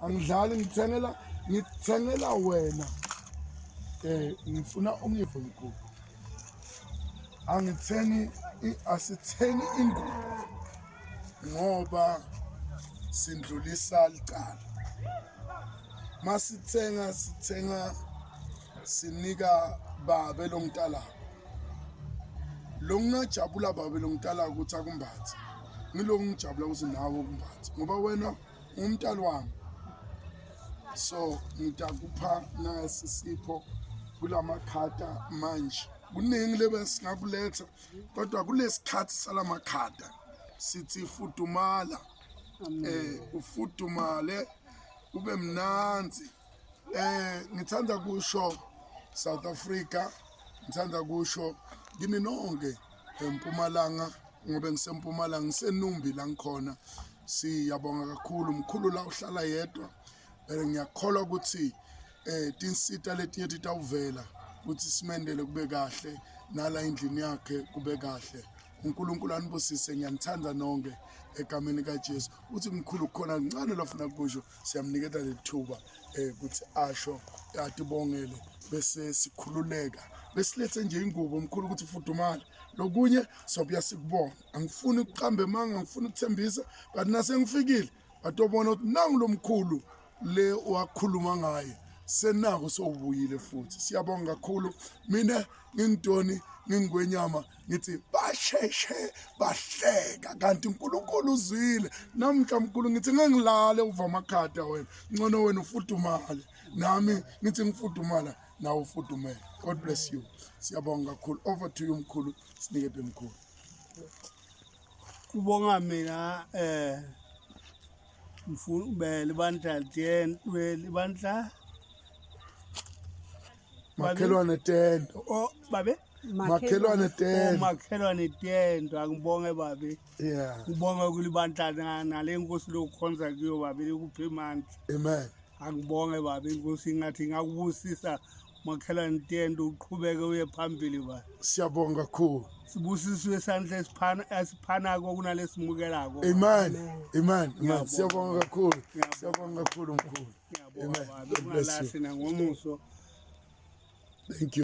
angidlali ngithengela wena ngifuna ungive mkhulu asithengi ingubo ngoba sindlulisa licala masithenga sinika babe lomntala lo ngajabula babe lomntala ukuthi akumbathi ngiloko ngijabula ukuthi nawe ukumbathi ngoba wena umntali wami so ngitakupha nasisipho kulamakhada manje kuningi lebe singakuletha kodwa kulesikhathi salamakhada sithi fudumala ufudumale ube mnanzi ngithanda kusho South Africa ngithanda kusho kini nonke eMpumalanga ngoba ngiseMpumalanga ngisenumbi la ngikhona siyabonga kakhulu mkhulu la uhlala yedwa ngiyakholwa ukuthi tinsita letinye titawuvela ukuthi simendele kube kahle nala endlini yakhe kube kahle uNkulunkulu anibusise ngiyanithanda nonke egameni kaJesu uthi mkhulu khona kancane lafuna kusho siyamnikeza lethuba ukuthi asho atibongele bese sikhululeka besilethe nje ingubo mkhulu ukuthi ufudumala lokunye sobuya sikubona angifuni ukuqamba emanga angifuni ukuthembisa but nase ngifikile batobona ukuthi nangu lo mkhulu le wakhuluma ngaye senako sowubuyile futhi siyabonga kakhulu mina ngingidoni ngingwenyama ngithi basheshe bahleka kanti uNkulunkulu uzwile namhla mkhulu ngithi ngengilale uva amakhada wena ngcono wena ufudumale nami ngithi ngifudumala nawe ufudumele God bless you siyabonga kakhulu over to you mkhulu sinikede mkhulu kubonga mina ngifuna ubele bandla bandla Makhelwane tento oh babe Makhelwane tento Makhelwane tento angibonge babe yeah ngibonga kulibandla nale nkosi lokukhonza kuyo babe likuphe amandla amen angibonge babe inkosi ngathi ngakubusisa Makhelwane tento uqhubeke uye phambili ba siyabonga kakhulu sibusiswe esandla esiphanako kunalesimukelako amen amen siyabonga kakhulu mkhulu amen ngiyabonga babe ungalahli nangomuso thank you